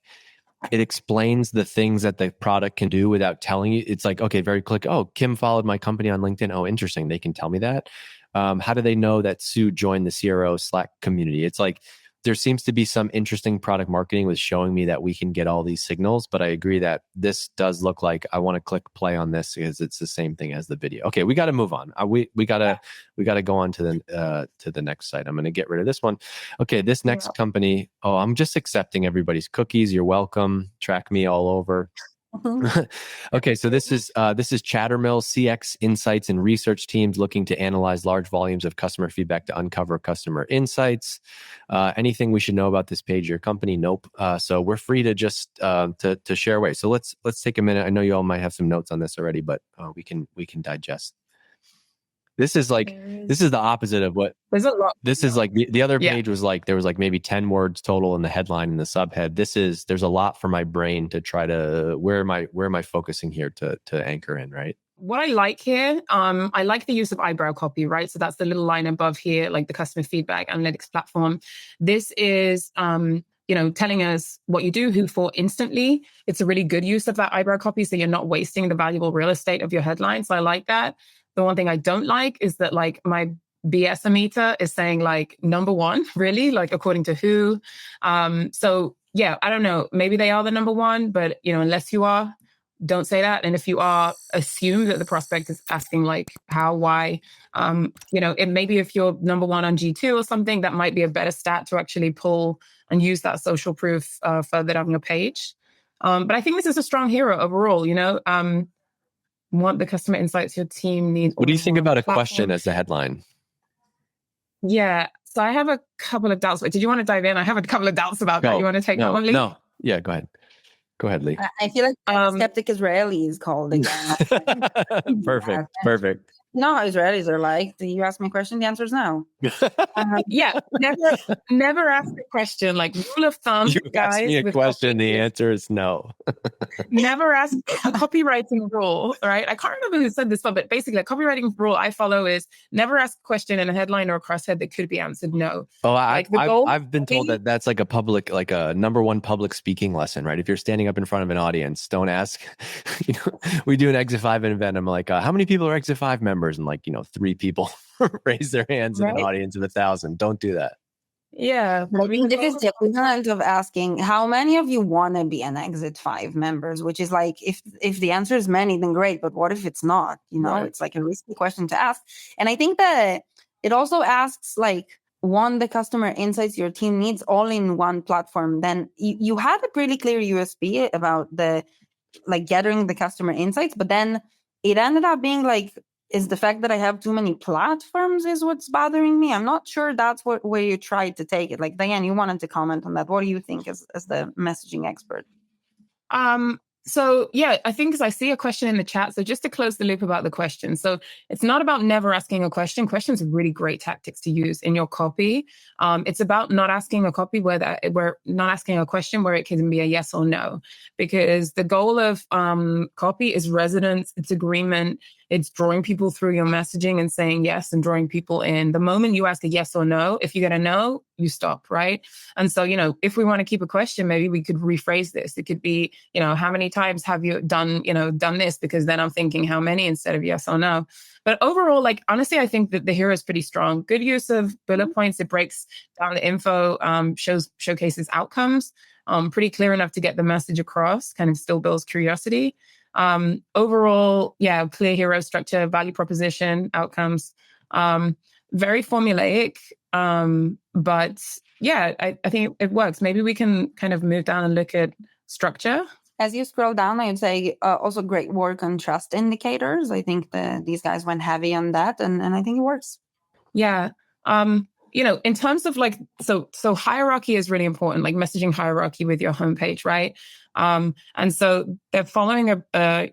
it explains the things that the product can do without telling you. It's like, okay, very quick. Oh, Kim followed my company on LinkedIn. Oh, interesting. They can tell me that. How do they know that Sue joined the CRO Slack community? It's like, there seems to be some interesting product marketing with showing me that we can get all these signals, but I agree that this does look like I want to click play on this because it's the same thing as the video. Okay, we got to move on. We gotta go on to the next site. I'm going to get rid of this one. Okay, this next company. Oh, I'm just accepting everybody's cookies. You're welcome. Track me all over. Okay, so this is Chattermill CX insights and research teams looking to analyze large volumes of customer feedback to uncover customer insights. Anything we should know about this page, your company? Nope. So we're free to just to share away. So let's take a minute. I know you all might have some notes on this already, but we can digest. This is the opposite of what there's a lot. This is like the other page was like, there was like maybe 10 words total in the headline and the subhead. There's a lot for my brain to try to, where am I focusing here to anchor in, right? What I like here, I like the use of eyebrow copy, right? So that's the little line above here, like the customer feedback analytics platform. This is, telling us what you do, who for instantly. It's a really good use of that eyebrow copy. So you're not wasting the valuable real estate of your headline. So I like that. The one thing I don't like is that like my BS meter is saying like number 1, really, like according to who. So yeah, I don't know. Maybe they are the number 1, but unless you are, don't say that. And if you are, assume that the prospect is asking like how, why. It maybe if you're number 1 on G2 or something, that might be a better stat to actually pull and use that social proof further down your page. But I think this is a strong hero overall. Want the customer insights your team needs. What do you think about a question as the headline? Yeah. So I have a couple of doubts. But did you want to dive in? I have a couple of doubts about that. You want to take that one, Lee? No. Yeah, go ahead. Go ahead, Lee. I feel like Skeptic Israeli is called again. Perfect. You know how Israelis are like. Do you ask me a question? The answer is no. Never ask a question. Like rule of thumb, you guys. Ask me a question, the answer is no. Never ask a copywriting rule, right? I can't remember who said this, but basically a copywriting rule I follow is never ask a question in a headline or a crosshead that could be answered no. Oh, I've been told that that's like a number 1 public speaking lesson, right? If you're standing up in front of an audience, don't ask. We do an Exit 5 event. I'm like, how many people are Exit 5 members? And 3 people raise their hands in an audience of 1,000. Don't do that. Yeah. I think this is the equivalent of asking how many of you want to be an Exit 5 members, which is like, if the answer is many, then great. But what if it's not? Right. It's like a risky question to ask. And I think that it also asks like, the customer insights your team needs all in one platform. Then you have a pretty clear USP about the like gathering the customer insights, but then it ended up being like, is the fact that I have too many platforms is what's bothering me? I'm not sure that's where you tried to take it. Like, Diane, you wanted to comment on that. What do you think as the messaging expert? So yeah, I think, because I see a question in the chat. So just to close the loop about the question. So it's not about never asking a question. Questions are really great tactics to use in your copy. It's about not asking a copy where not asking a question where it can be a yes or no, because the goal of copy is resonance, it's agreement, it's drawing people through your messaging and saying yes and drawing people in. The moment you ask a yes or no, if you get a no, you stop, right? And so, if we want to keep a question, maybe we could rephrase this. It could be, how many times have you done this? Because then I'm thinking how many instead of yes or no. But overall, like, honestly, I think that the hero is pretty strong. Good use of bullet points. It breaks down the info, showcases outcomes, pretty clear enough to get the message across, kind of still builds curiosity. Overall, yeah, clear hero structure, value proposition, outcomes, very formulaic. But yeah, I think it works. Maybe we can kind of move down and look at structure. As you scroll down, I would say also great work on trust indicators. I think these guys went heavy on that, and I think it works. Yeah. In terms of like, so hierarchy is really important, like messaging hierarchy with your homepage, right? And so they're following a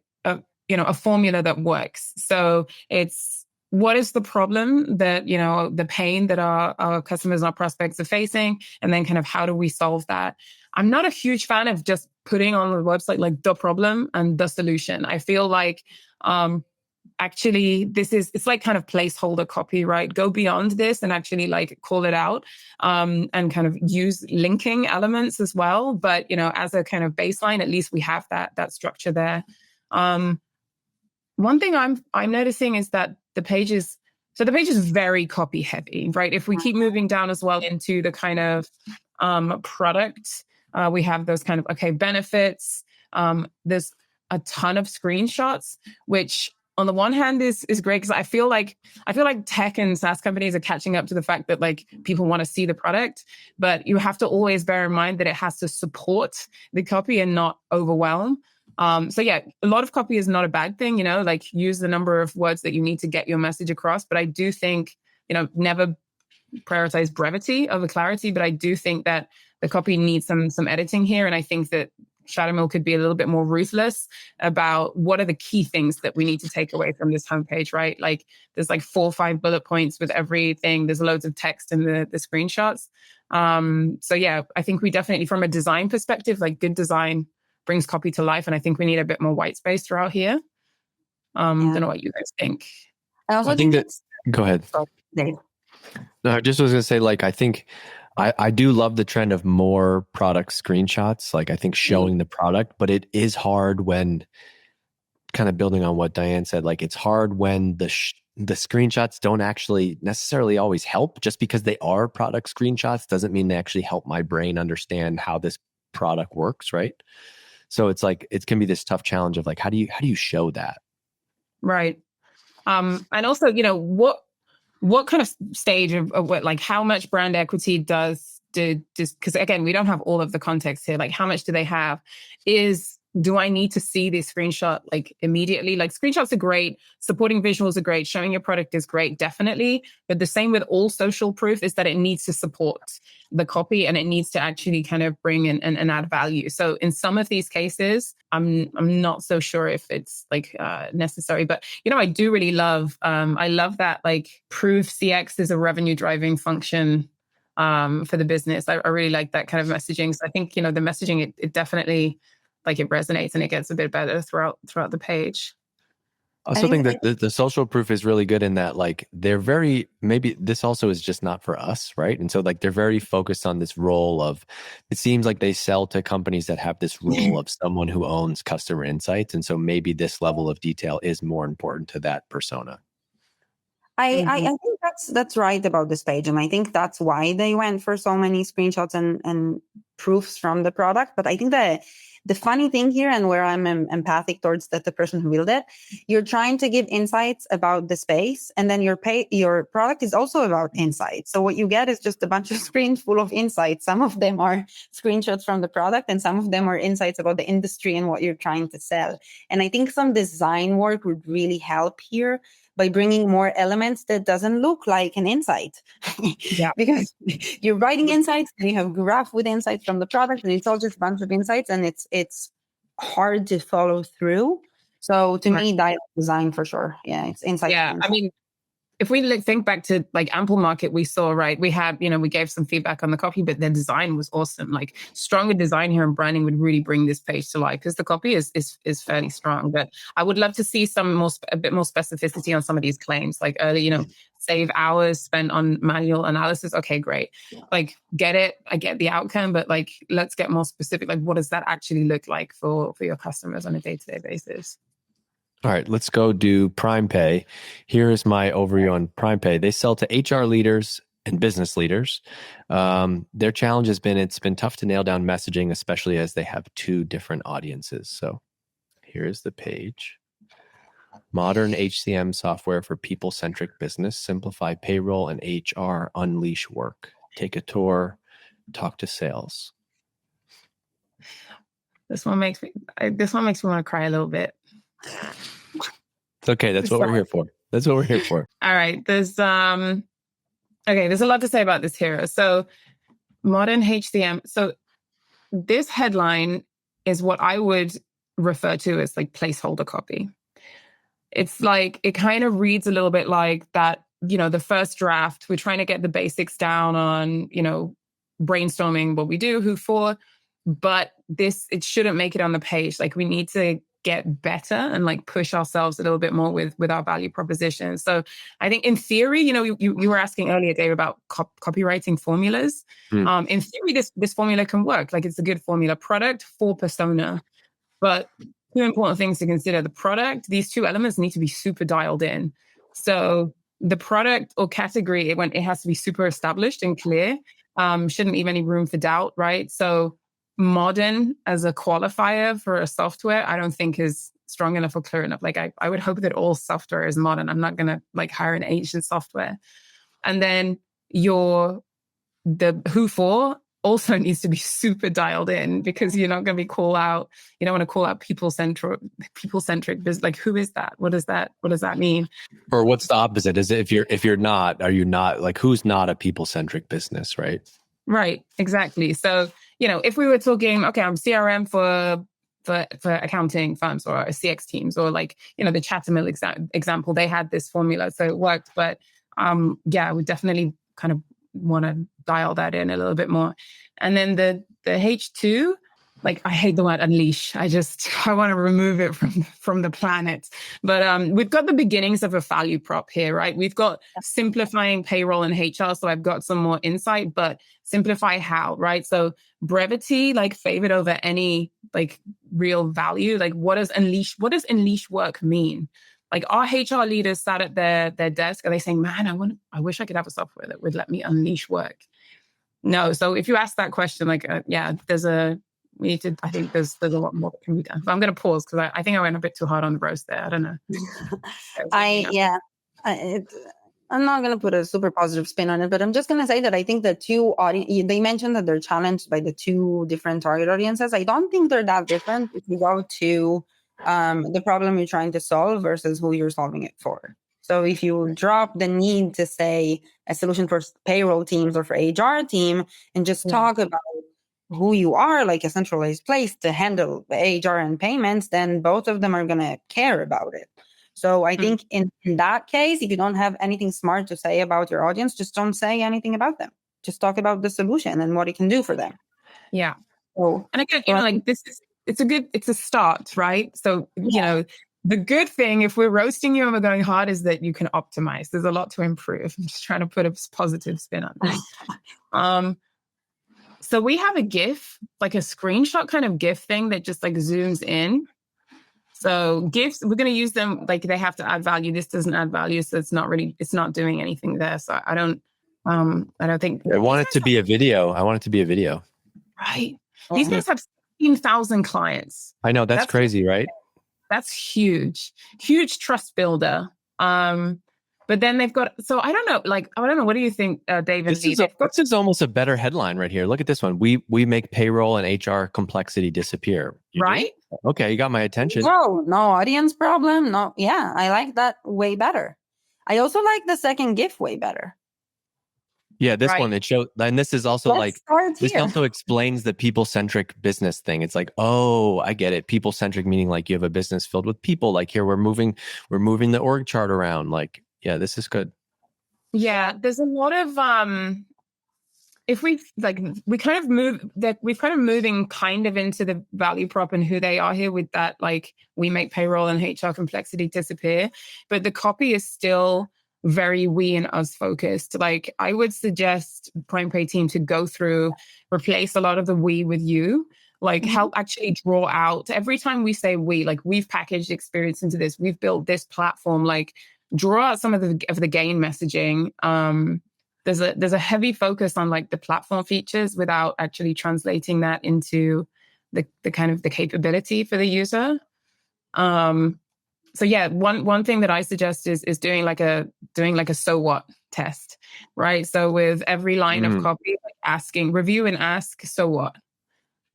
formula that works. So it's, what is the problem that, the pain that our customers and our prospects are facing? And then kind of how do we solve that? I'm not a huge fan of just putting on the website like the problem and the solution. I feel like, actually, it's like kind of placeholder copy, right? Go beyond this and actually like call it out, and kind of use linking elements as well. But, as a kind of baseline, at least we have that structure there. One thing I'm noticing is that the page is very copy heavy, right? If we keep moving down as well into the kind of product, we have those kind of, benefits. There's a ton of screenshots, which on the one hand is great, because I feel like tech and SaaS companies are catching up to the fact that like people want to see the product, but you have to always bear in mind that it has to support the copy and not overwhelm. So yeah, a lot of copy is not a bad thing, like use the number of words that you need to get your message across. But I do think, never prioritize brevity over clarity. But I do think that the copy needs some editing here. And I think that Chattermill could be a little bit more ruthless about what are the key things that we need to take away from this homepage, right? Like there's like 4 or 5 bullet points with everything. There's loads of text in the screenshots. So yeah, I think we definitely, from a design perspective, like good design brings copy to life. And I think we need a bit more white space throughout here. Don't know what you guys think. I also think that, go ahead. Dave. No, I just was going to say, like, I think I do love the trend of more product screenshots. Like, I think showing the product, but it is hard when, kind of building on what Diane said, like it's hard when the screenshots don't actually necessarily always help. Just because they are product screenshots doesn't mean they actually help my brain understand how this product works, right? So it's like, it can be this tough challenge of like, how do you show that? Right. And also, what kind of stage of what, like how much brand equity does because again, we don't have all of the context here. Like how much do they have? Do I need to see this screenshot like immediately? Like screenshots are great, supporting visuals are great, showing your product is great, definitely. But the same with all social proof is that it needs to support the copy and it needs to actually kind of bring in and add value. So in some of these cases, I'm not so sure if it's like necessary. But I do really love I love that like proof CX is a revenue driving function for the business. I really like that kind of messaging. So I think the messaging it definitely like it resonates and it gets a bit better throughout the page. I also think that the social proof is really good in that like they're very, maybe this also is just not for us, right? And so like they're very focused on this role of, it seems like they sell to companies that have this role of someone who owns customer insights. And so maybe this level of detail is more important to that persona. I think that's right about this page. And I think that's why they went for so many screenshots and proofs from the product. But I think that the funny thing here, and where I'm empathic towards the person who built it, you're trying to give insights about the space, and then your product is also about insights. So what you get is just a bunch of screens full of insights. Some of them are screenshots from the product, and some of them are insights about the industry and what you're trying to sell. And I think some design work would really help here by bringing more elements that doesn't look like an insight. Yeah. Because you're writing insights, and you have a graph with insights from the product, and it's all just a bunch of insights, and it's hard to follow through. So to me, dialogue design for sure. Yeah, it's insight. Yeah, I mean, if we think back to like Amplemarket, we saw, right, we had, we gave some feedback on the copy, but their design was awesome. Like stronger design here and branding would really bring this page to life, because the copy is fairly strong. But I would love to see a bit more specificity on some of these claims, like early, save hours spent on manual analysis. Okay, great. Like, get it. I get the outcome, but like, let's get more specific. Like, what does that actually look like for your customers on a day-to-day basis? All right, let's go do PrimePay. Here is my overview on PrimePay. They sell to HR leaders and business leaders. Their challenge has been, it's been tough to nail down messaging, especially as they have two different audiences. So here's the page. Modern HCM software for people-centric business. Simplify payroll and HR. Unleash work. Take a tour. Talk to sales. This one makes me want to cry a little bit. It's okay. That's what we're here for. That's what we're here for. All right. There's a lot to say about this hero. So modern HCM. So this headline is what I would refer to as like placeholder copy. It's like, it kind of reads a little bit like that, the first draft, we're trying to get the basics down on, brainstorming what we do, who for, but it shouldn't make it on the page. Like, we need to get better and like push ourselves a little bit more with our value proposition. So I think in theory, you were asking earlier, Dave, about copywriting formulas. In theory, this formula can work. Like, it's a good formula. Product for persona. But two important things to consider. The product, these two elements need to be super dialed in. So the product or category, it has to be super established and clear. Shouldn't leave any room for doubt, right? So modern as a qualifier for a software, I don't think is strong enough or clear enough. Like, I would hope that all software is modern. I'm not going to like hire an ancient software. And then the who for also needs to be super dialed in, because you're not going to be you don't want to call out people-centric business. Like, who is that? What does that mean? Or what's the opposite? Is it if you're not, are you not, like, who's not a people-centric business, right? Right, exactly. So, if we were talking, okay, I'm CRM for accounting firms or CX teams, or like, the Chattermill example, they had this formula, so it worked. But I would definitely kind of want to dial that in a little bit more. And then the H2, like, I hate the word unleash. I want to remove it from the planet. But we've got the beginnings of a value prop here, right? We've got simplifying payroll and HR. So I've got some more insight, but simplify how, right? So brevity, like, favored over any like real value. Like, what does unleash work mean? Like, our HR leaders sat at their desk, are they saying, man, I wish I could have a software that would let me unleash work? No. So if you ask that question, like, I think there's a lot more that can be done. But I'm going to pause, because I think I went a bit too hard on the roast there. I don't know. I'm not going to put a super positive spin on it, but I'm just going to say that I think the two they mentioned that they're challenged by the two different target audiences. I don't think they're that different if you go to the problem you're trying to solve versus who you're solving it for. So if you drop the need to say a solution for payroll teams or for HR team, and just talk about who you are, like a centralized place to handle HR and payments, then both of them are going to care about it. So I think in that case, if you don't have anything smart to say about your audience, just don't say anything about them. Just talk about the solution and what it can do for them. Yeah. And again, like, it's a start, right? So, the good thing, if we're roasting you and we're going hard, is that you can optimize. There's a lot to improve. I'm just trying to put a positive spin on this. So we have a GIF, like a screenshot kind of GIF thing that just like zooms in. So GIFs, we're going to use them, like, they have to add value. This doesn't add value, so it's not doing anything there. So I don't think. I want it to be a video. right? These guys have 16,000 clients. I know, that's crazy, right? That's huge trust builder. But then they've got, so I don't know, what do you think, Dave and Lee? This is almost a better headline right here. Look at this one. We make payroll and HR complexity disappear. Right? Okay, you got my attention. Oh, no audience problem. No, yeah, I like that way better. I also like the second GIF way better. Yeah, this one, it shows, and this is also this here. also explains the people-centric business thing. It's like, oh, I get it. People-centric meaning like you have a business filled with people. Like here, we're moving the org chart around. Like, yeah, this is good. Yeah, there's a lot of if we've kind of moving kind of into the value prop and who they are here with that, like we make payroll and HR complexity disappear, but the copy is still very we and us focused. Like I would suggest PrimePay team to go through, replace a lot of the we with you, like help actually draw out every time we say we, like we've packaged experience into this, we've built this platform, like draw out some of the gain messaging. There's a heavy focus on like the platform features without actually translating that into the kind of the capability for the user. So yeah, one thing that I suggest is doing like a so what test, right? So with every line of copy, like asking, review and ask, so what,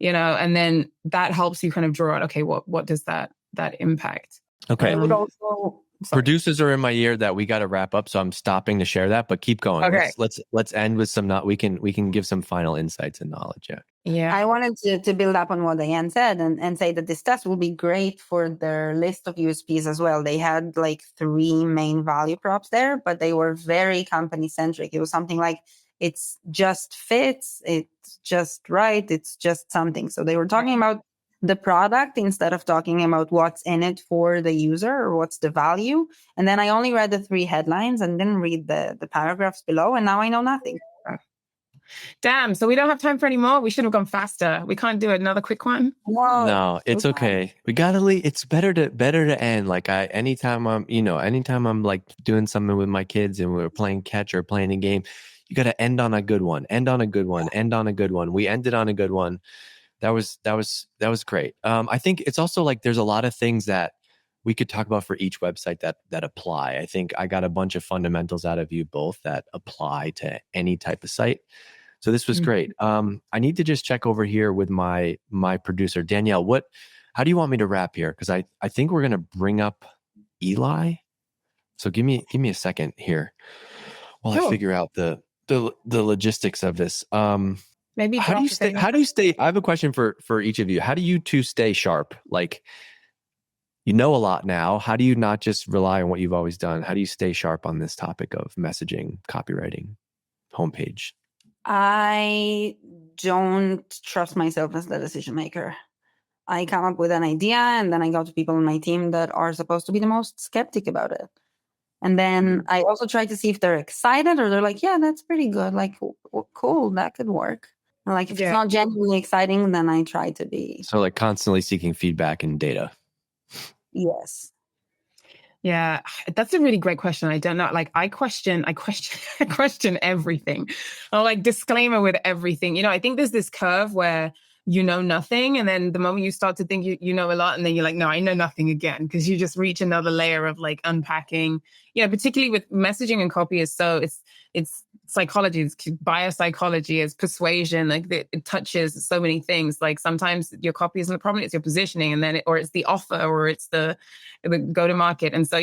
and then that helps you kind of draw out, okay, what does that impact? Okay. I would also. Producers are in my ear that we got to wrap up, so I'm stopping to share that. But keep going. Okay. Let's end with some. We can give some final insights and knowledge. Yeah. I wanted to build up on what Diane said and say that this test will be great for their list of USPs as well. They had like 3 main value props there, but they were very company centric. It was something like it's just fits, it's just right, it's just something. So they were talking about the product instead of talking about what's in it for the user or what's the value. And then I only read the 3 headlines and didn't read the paragraphs below. And now I know nothing. Damn. So we don't have time for any more. We should have gone faster. We can't do another quick one. No, it's okay. We gotta leave. It's better to end. Like anytime I'm like doing something with my kids and we're playing catch or playing a game, you got to end on a good one. End on a good one. End on a good one. We ended on a good one. That was great. I think it's also like there's a lot of things that we could talk about for each website that apply. I think I got a bunch of fundamentals out of you both that apply to any type of site. So this was great. I need to just check over here with my producer, Danielle. How do you want me to wrap here? Because I think we're gonna bring up Eli. So give me a second here while I figure out the logistics of this. Maybe how do you stay? I have a question for each of you. How do you two stay sharp? Like, you know a lot now. How do you not just rely on what you've always done? How do you stay sharp on this topic of messaging, copywriting, homepage? I don't trust myself as the decision maker. I come up with an idea and then I go to people on my team that are supposed to be the most skeptic about it. And then I also try to see if they're excited or they're like, yeah, that's pretty good. Like, cool, that could work. And like, if it's not genuinely exciting, then I try to be. So like constantly seeking feedback and data. Yes. Yeah, that's a really great question. I don't know. Like I question everything. Or like disclaimer with everything. I think there's this curve where you know nothing. And then the moment you start to think you know a lot, and then you're like, no, I know nothing again, because you just reach another layer of like unpacking, particularly with messaging and copy it's psychology, it's biopsychology, it's persuasion, like it touches so many things. Like sometimes your copy isn't the problem, it's your positioning, and then or it's the offer, or it's the go to market. And so,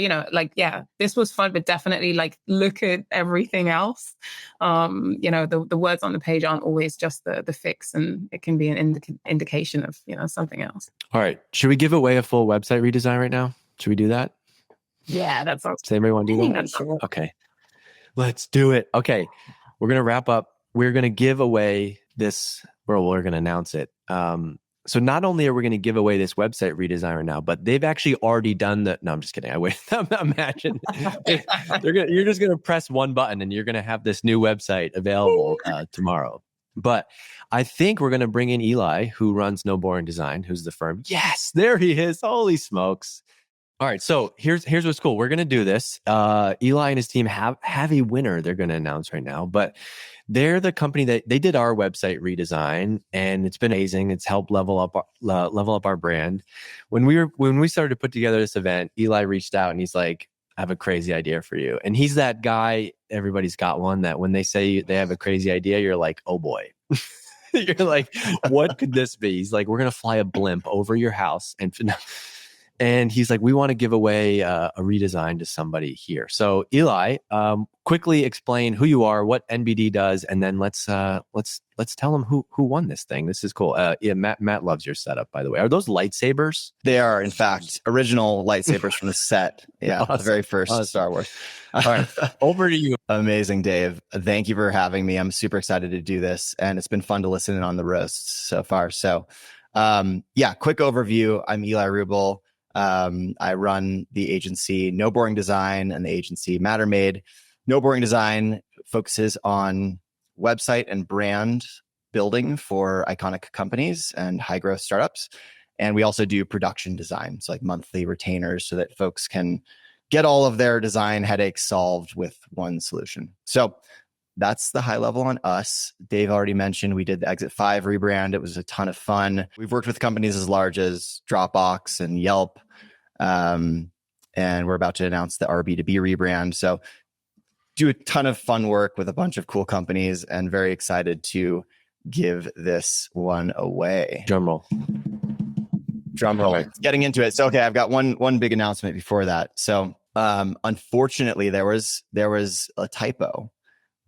this was fun, but definitely like look at everything else. The words on the page aren't always just the fix, and it can be an indication of, something else. All right. Should we give away a full website redesign right now? Should we do that? Yeah, that sounds. Does anybody want to do that? Sure. Okay. Let's do it. Okay. We're going to wrap up. We're going to give away this, or we're going to announce it. So not only are we going to give away this website redesign right now, but they've actually already done the, no, I'm just kidding. Imagine you're just going to press one button and you're going to have this new website available tomorrow. But I think we're going to bring in Eli, who runs No Boring Design, who's the firm. Yes, there he is. Holy smokes. All right, so here's what's cool. We're gonna do this. Eli and his team have a winner they're gonna announce right now, but they're the company that they did our website redesign, and it's been amazing. It's helped level up our brand. When we started to put together this event, Eli reached out and he's like, "I have a crazy idea for you." And he's that guy. Everybody's got one that when they say they have a crazy idea, you're like, "Oh boy." You're like, "What could this be?" He's like, "We're gonna fly a blimp over your house and he's like, we want to give away a redesign to somebody here. So Eli, quickly explain who you are, what NBD does, and then let's tell them who won this thing. This is cool. Yeah, Matt loves your setup, by the way. Are those lightsabers? They are, in fact, original lightsabers from the set. Yeah, awesome. The very first Star Wars. All right, over to you. Amazing, Dave. Thank you for having me. I'm super excited to do this, and it's been fun to listen in on the roasts so far. So, quick overview. I'm Eli Rubel. I run the agency No Boring Design and the agency Mattermade. No Boring Design focuses on website and brand building for iconic companies and high growth startups. And we also do production design, so like monthly retainers so that folks can get all of their design headaches solved with one solution. So that's the high level on us. Dave already mentioned we did the Exit 5 rebrand. It was a ton of fun. We've worked with companies as large as Dropbox and Yelp. And we're about to announce the B2B rebrand. So do a ton of fun work with a bunch of cool companies and very excited to give this one away. Drum roll. Getting into it. So, okay, I've got one big announcement before that. So, unfortunately, there was a typo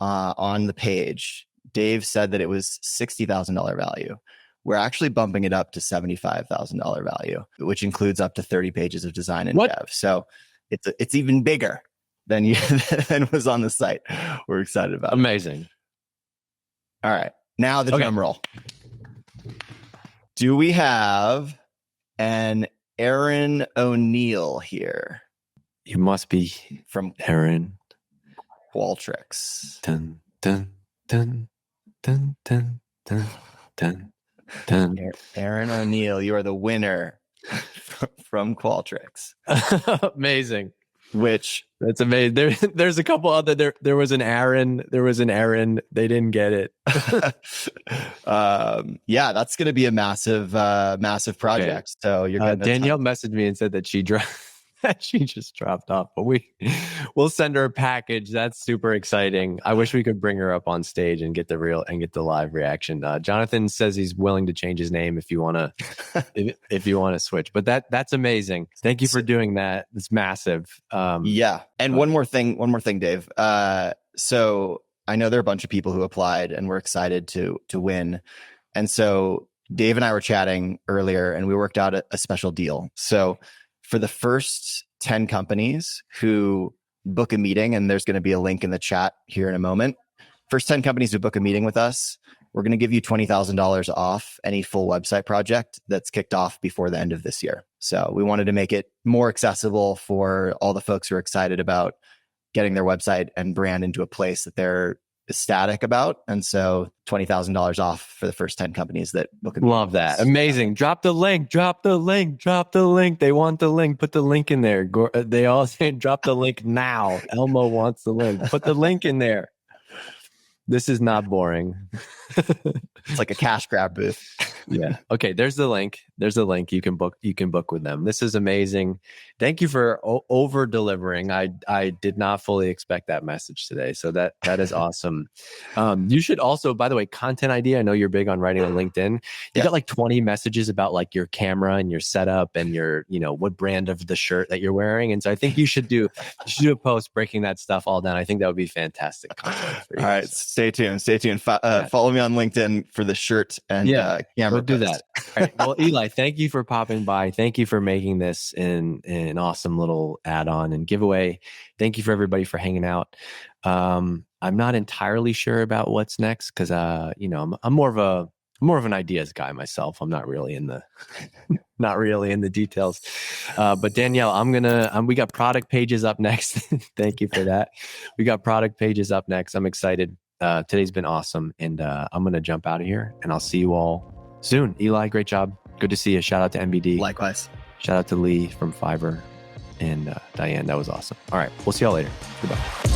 on the page. Dave said that it was $60,000 value. We're actually bumping it up to $75,000 value, which includes up to 30 pages of design and dev. So it's even bigger than was on the site. We're excited about it. Amazing. All right. Now the drum roll. Do we have an Aaron O'Neill here? You must be from Aaron Qualtrics. Dun, dun, dun, dun, dun, dun, dun. Aaron O'Neill, you are the winner from Qualtrics. Amazing. Which that's amazing. There's a couple other there was an Aaron. They didn't get it. That's going to be a massive project. Okay. So you're Danielle messaged me and said that she just dropped off, but we'll send her a package. That's super exciting. I wish we could bring her up on stage and get the live reaction. Jonathan says he's willing to change his name if you want to switch, but that's amazing. Thank you for doing that. It's massive. And one more thing, Dave. So I know there are a bunch of people who applied and we're excited to win. And so Dave and I were chatting earlier and we worked out a special deal. So for the first 10 companies who book a meeting, and there's going to be a link in the chat here in a moment. First 10 companies who book a meeting with us, we're going to give you $20,000 off any full website project that's kicked off before the end of this year. So we wanted to make it more accessible for all the folks who are excited about getting their website and brand into a place that they're ecstatic about. And so $20,000 off for the first 10 companies that book a meeting. Love that. Amazing. Drop the link. They want the link. Put the link in there. They all say drop the link now. Elmo wants the link. Put the link in there. This is not boring. It's like a cash grab booth. Yeah. Okay. There's the link. You can book with them. This is amazing. Thank you for over delivering. I did not fully expect that message today. So that is awesome. You should also, by the way, content idea. I know you're big on writing on LinkedIn. You got like 20 messages about like your camera and your setup and your, what brand of the shirt that you're wearing. And so I think you should do a post breaking that stuff all down. I think that would be fantastic content for you. All right. Stay tuned. Follow me on LinkedIn for the shirt and camera. Go do that. All right. Well, Eli, thank you for popping by. Thank you for making this an awesome little add-on and giveaway. Thank you for everybody for hanging out. I'm not entirely sure about what's next because I'm more of an ideas guy myself. I'm not really in the details. But Danielle, we got product pages up next. Thank you for that. We got product pages up next. I'm excited. Today's been awesome, and I'm going to jump out of here, and I'll see you all soon. Eli, great job. Good to see you. Shout out to MBD. Likewise. Shout out to Lee from Fiverr. And Diane, that was awesome. All right. We'll see y'all later. Goodbye.